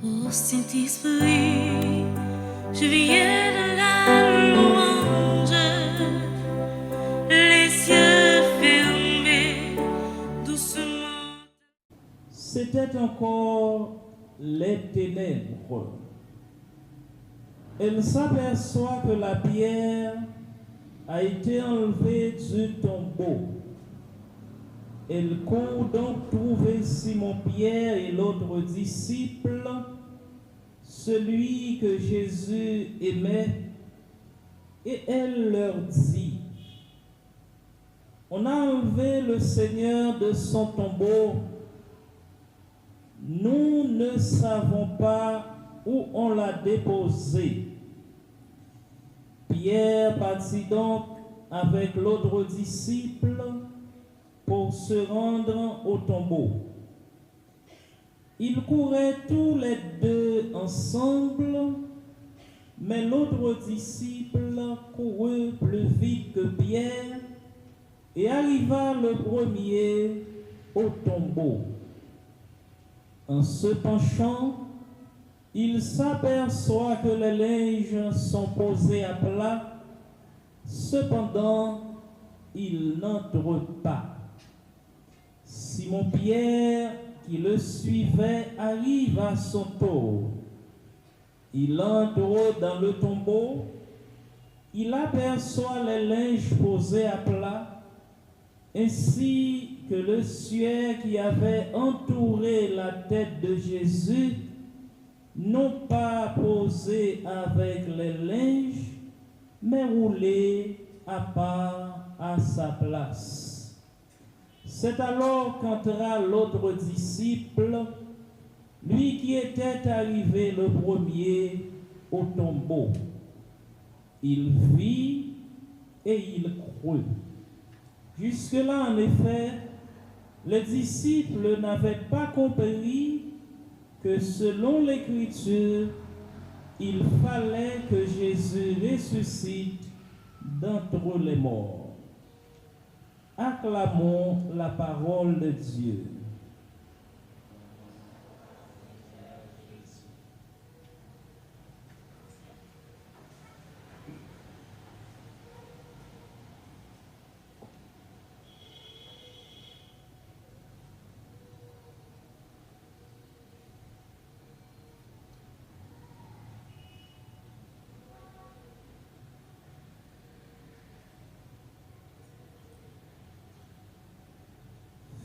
Ô Saint-Esprit, je viens de la louange, les yeux fermés, doucement. C'était encore les ténèbres. Elle s'aperçoit que la pierre a été enlevée du tombeau. Elle court donc trouver Simon-Pierre et l'autre disciple, celui que Jésus aimait, et elle leur dit: on a enlevé le Seigneur de son tombeau. Nous ne savons pas où on l'a déposé. Pierre partit donc avec l'autre disciple pour se rendre au tombeau. Ils couraient tous les deux ensemble, mais l'autre disciple courut plus vite que Pierre et arriva le premier au tombeau. En se penchant, il s'aperçoit que les linges sont posés à plat. Cependant, il n'entre pas. Simon-Pierre, qui le suivait, arrive à son tour. Il entre dans le tombeau. Il aperçoit les linges posés à plat, ainsi que le suaire qui avait entouré la tête de Jésus, non pas posé avec les linges, mais roulé à part à sa place. C'est alors qu'entra l'autre disciple, lui qui était arrivé le premier au tombeau. Il vit et il crut. Jusque-là, en effet, les disciples n'avaient pas compris que selon l'Écriture, il fallait que Jésus ressuscite d'entre les morts. Acclamons la parole de Dieu.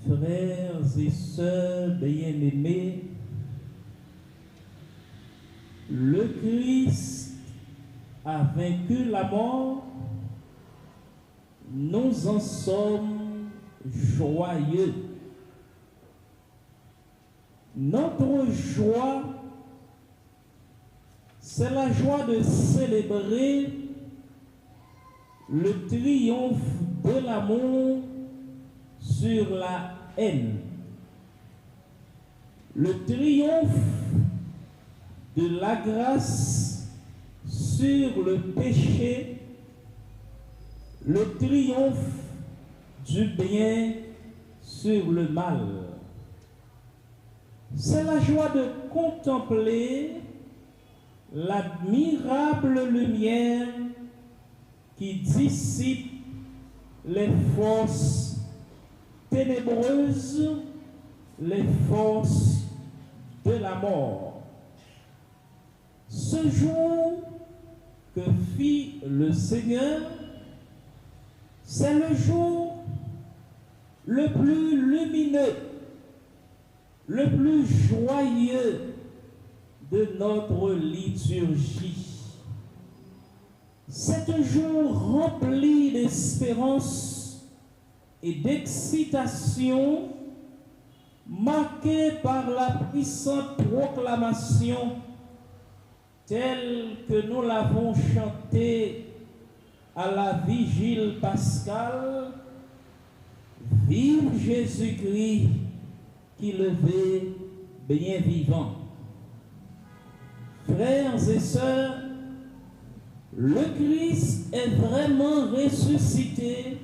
Frères et sœurs bien-aimés, le Christ a vaincu la mort. Nous en sommes joyeux. Notre joie, c'est la joie de célébrer le triomphe de l'amour sur la haine, le triomphe de la grâce sur le péché, le triomphe du bien sur le mal. C'est la joie de contempler l'admirable lumière qui dissipe les forces ténébreuses, les forces de la mort. Ce jour que fit le Seigneur, c'est le jour le plus lumineux, le plus joyeux de notre liturgie. C'est un jour rempli d'espérance et d'excitation, marqué par la puissante proclamation telle que nous l'avons chantée à la vigile pascale: vive Jésus-Christ qui levait bien vivant. Frères et sœurs, le Christ est vraiment ressuscité.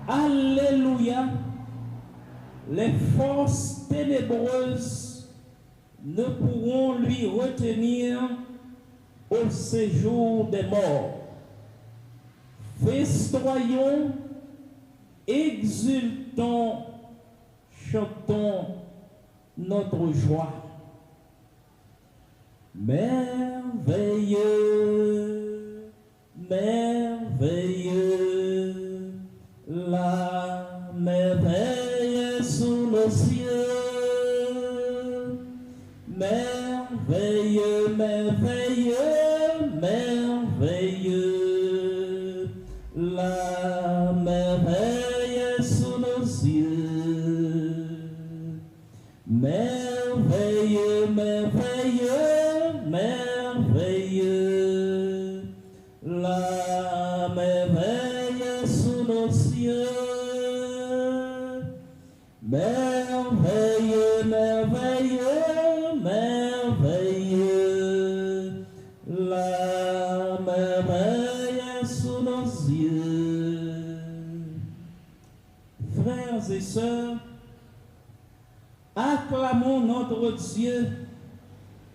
Alléluia. Les forces ténébreuses ne pourront lui retenir au séjour des morts. Festoyons, exultons, chantons notre joie. Merveilleux, merveilleux, la merveille sous nos cieux. Merveilleux, merveilleux, merveilleux, la merveille sous nos yeux. Merveilleux, merveilleux, merveilleux, la merveille sous nos cieux. Merveilleux, merveilleux, merveilleux, la merveille sous nos yeux. Frères et sœurs, acclamons notre Dieu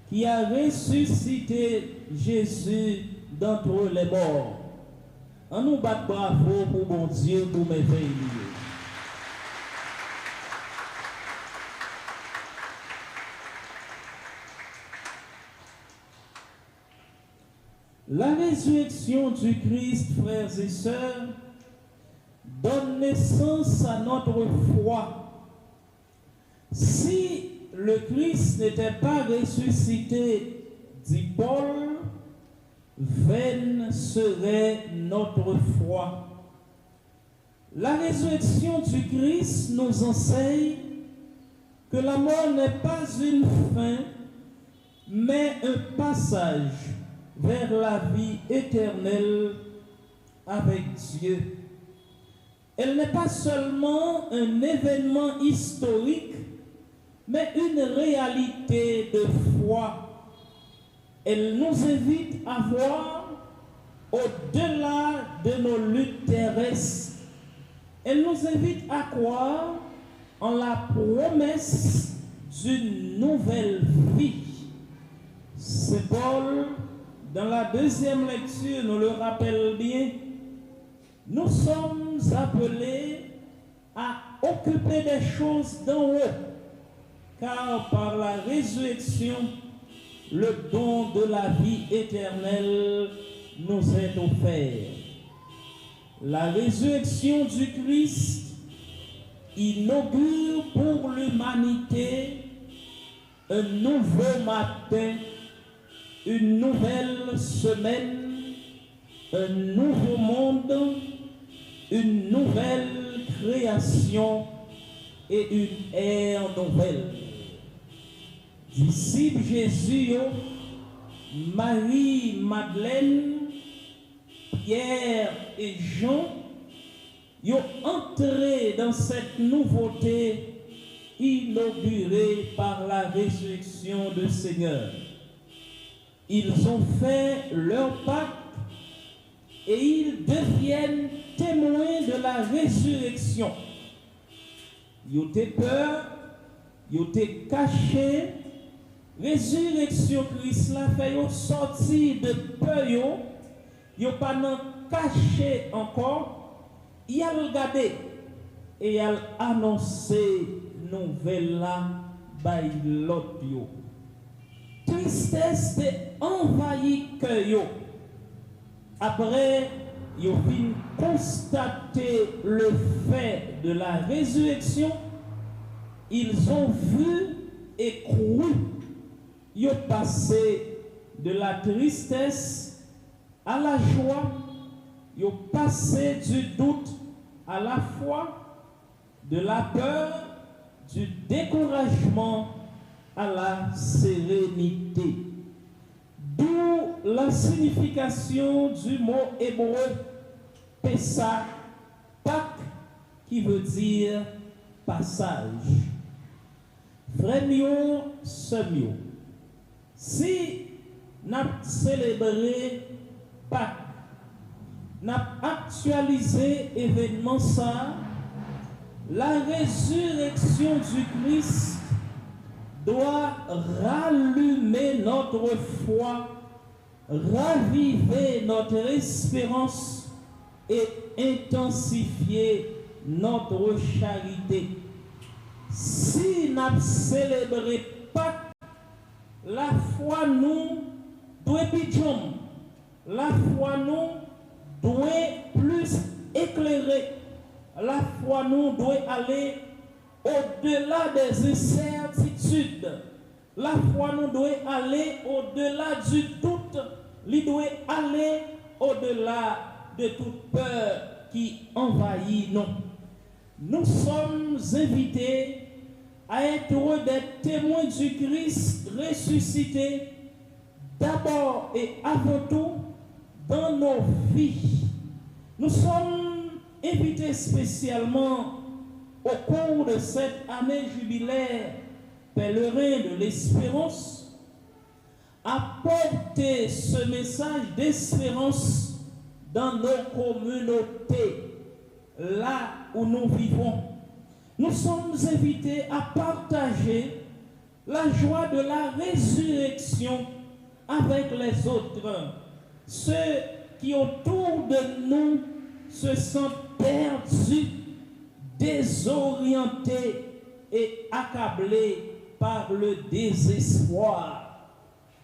qui a ressuscité Jésus d'entre les morts. On nous bat bravo pour mon Dieu, pour merveilleux. La résurrection du Christ, frères et sœurs, donne naissance à notre foi. Si le Christ n'était pas ressuscité, dit Paul, vaine serait notre foi. La résurrection du Christ nous enseigne que la mort n'est pas une fin, mais un passage vers la vie éternelle avec Dieu. Elle n'est pas seulement un événement historique, mais une réalité de foi. Elle nous invite à voir au-delà de nos luttes terrestres. Elle nous invite à croire en la promesse d'une nouvelle vie. C'est Paul, dans la deuxième lecture, nous le rappelle bien, nous sommes appelés à occuper des choses d'en haut, car par la résurrection, le don de la vie éternelle nous est offert. La résurrection du Christ inaugure pour l'humanité un nouveau matin, une nouvelle semaine, un nouveau monde, une nouvelle création et une ère nouvelle. Disciples Jésus, Marie, Madeleine, Pierre et Jean, ils ont entré dans cette nouveauté inaugurée par la résurrection du Seigneur. Ils ont fait leur pacte et ils deviennent témoins de la résurrection. Ils ont peur, ils ont cachés. Résurrection Christ l'a fait sortir de peur, ils n'ont pas caché encore. Ils ont regardé et ils ont annoncé nouvelle là par l'autre. Tristesse est envahi cœur. Après, ils ont constaté le fait de la résurrection. Ils ont vu et cru. Ils ont passé de la tristesse à la joie. Ils ont passé du doute à la foi, de la peur, du découragement à la sérénité. D'où la signification du mot hébreu Pessah, Pâques, qui veut dire passage. Frères mieux, sœurs mieux, si nous célébrons Pâques, nous actualisé l'événement ça, la résurrection du Christ doit rallumer notre foi, raviver notre espérance et intensifier notre charité. Si nous célébrons pas la foi nous doit pigeon, la foi nous doit plus éclairer, la foi nous doit aller au-delà des incertitudes, la foi nous doit aller au-delà du doute, il doit aller au-delà de toute peur qui envahit nous. Nous sommes invités à être des témoins du Christ ressuscité, d'abord et avant tout dans nos vies. Nous sommes invités spécialement au cours de cette année jubilaire pèlerin de l'espérance à porter ce message d'espérance dans nos communautés, là où nous vivons. Nous sommes invités à partager la joie de la résurrection avec les autres, ceux qui autour de nous se sentent perdus, désorientés et accablés par le désespoir.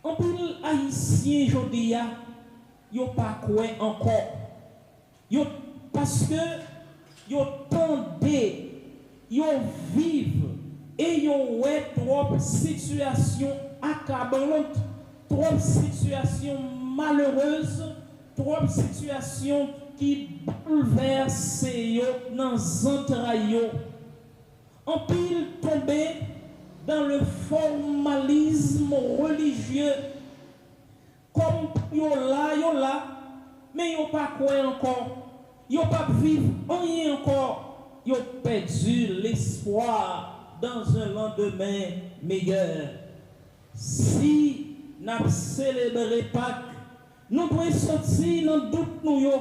En pile haïtien jodia, yo pas quoi encore. Yo parce que yo tendez, yo vivent et yo ouais trop situation accablante, trop situation malheureuse, trop situation qui bouleverse yo dans entrailles. En pile tombé dans le formalisme religieux, comme yo là, mais yo pas quoi encore. Yo pas vivre rien encore, yo perdu l'espoir dans un lendemain meilleur. Si nous célébrons Pâques, nous devons sortir dans doute nous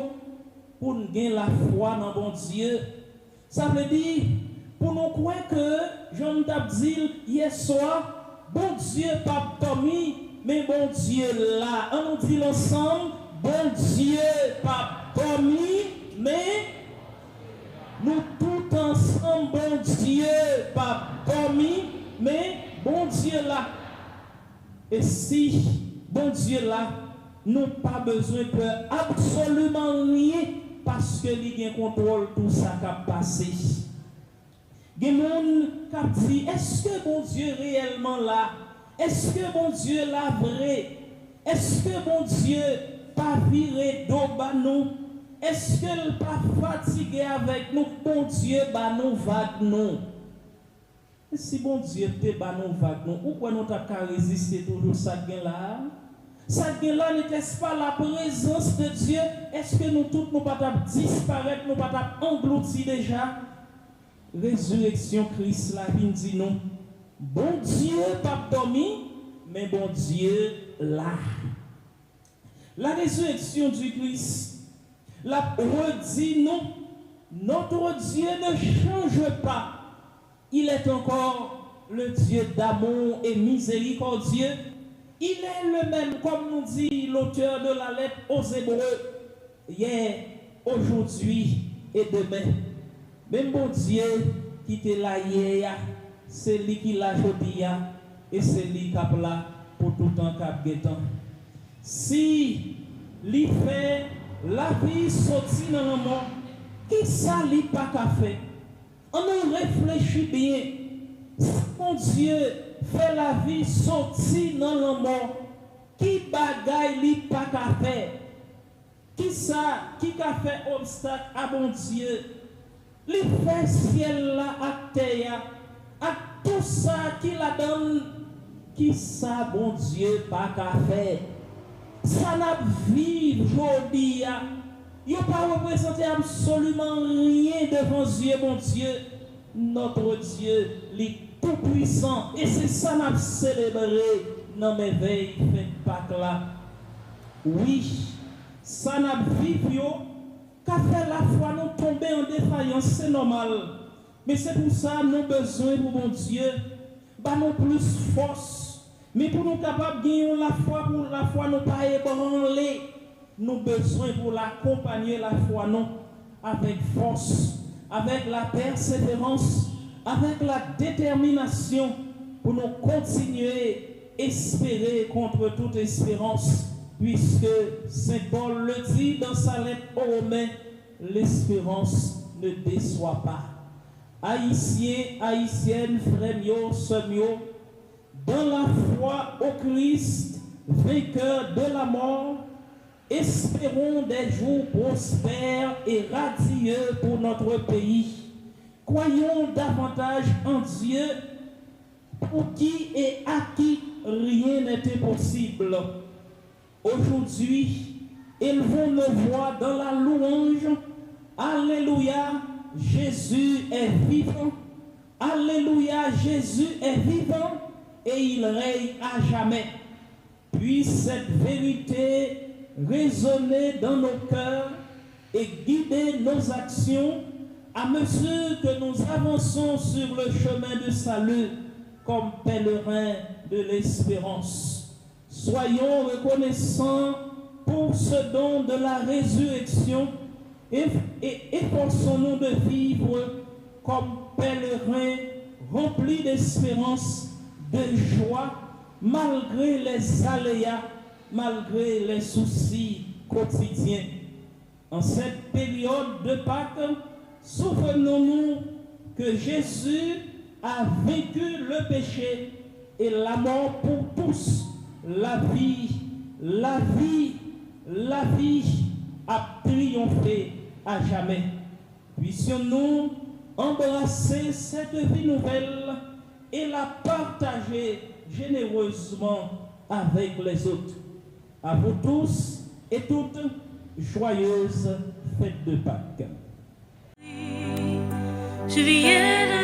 pour nous gagner la foi dans bon Dieu. Ça veut dire pour nous croire que Jean t'a dit hier soir, bon Dieu pas dormi, mais bon Dieu là. On nous dit ensemble, bon Dieu pas dormi, mais nous tout ensemble, bon Dieu, pas dormi, mais bon Dieu là. Et si, bon Dieu là, nous pas besoin de peur absolument rien, parce que il contrôle tout ça qui a passé. Il y a des gens qui disent, est-ce que bon Dieu réellement là? Est-ce que bon Dieu là vrai? Est-ce que bon Dieu pas viré d'eau bas nous? Est-ce qu'elle n'est pas fatiguée avec nous? Bon Dieu, bah nous vague nous. Et si bon Dieu te bah nous vague nous, pourquoi nous t'avons résister toujours ça là? Ça là n'était-ce pas la présence de Dieu? Est-ce que nous tous nous pas disparaître, nous pas engloutir déjà? Résurrection Christ la vie dit non. Bon Dieu pas dormi, mais bon Dieu là. La résurrection du Christ la redit non, notre Dieu ne change pas. Il est encore le Dieu d'amour et miséricordieux. Il est le même, comme nous dit l'auteur de la lettre aux Hébreux, hier, aujourd'hui et demain. Même bon Dieu qui était là hier, c'est lui qui l'a aujourd'hui et c'est lui qui est là pour tout le temps. Si lui fait la vie sortie dans le monde, qui ça lui pas qu'à faire? On en réfléchit bien. Si mon Dieu fait la vie sortie dans le monde, qui bagaille lui pas qu'à faire? Qui ça, qui a fait obstacle à mon Dieu? Lui fait ciel là à terre, à tout ça qui la donne, qui ça bon Dieu pas qu'à faire? Ça n'a vivre aujourd'hui. Il n'y a pas représenté absolument rien devant Dieu, mon Dieu. Notre Dieu, il tout puissant. Et c'est ça n'a célébré dans mes veilles faites Pâques là. Oui, ça n'a vécu, qu'a fait la foi nous tomber en défaillance, c'est normal. Mais c'est pour ça nous besoin pour mon Dieu. bah nous plus force. Mais pour nous capables de gagner pour la foi nous pas ébranler, nous besoin pour l'accompagner la foi non avec force, avec la persévérance, avec la détermination pour nous continuer à espérer contre toute espérance, puisque Saint Paul le dit dans sa lettre aux Romains, l'espérance ne déçoit pas. Haïtiens, haïtiennes, frères mio, sœurs mio, dans la foi au Christ, vainqueur de la mort, espérons des jours prospères et radieux pour notre pays. Croyons davantage en Dieu, pour qui et à qui rien n'était possible. Aujourd'hui, élevons nos voix dans la louange. Alléluia, Jésus est vivant. Alléluia, Jésus est vivant et il règne à jamais. Puisse cette vérité résonner dans nos cœurs et guider nos actions à mesure que nous avançons sur le chemin de salut comme pèlerins de l'espérance. Soyons reconnaissants pour ce don de la résurrection et efforçons-nous de vivre comme pèlerins remplis d'espérance, de joie, malgré les aléas, malgré les soucis quotidiens. En cette période de Pâques, souvenons-nous que Jésus a vaincu le péché et la mort pour tous. La vie a triomphé à jamais. Puissions-nous embrasser cette vie nouvelle et la partager généreusement avec les autres. À vous tous et toutes, joyeuses fêtes de Pâques. Je viens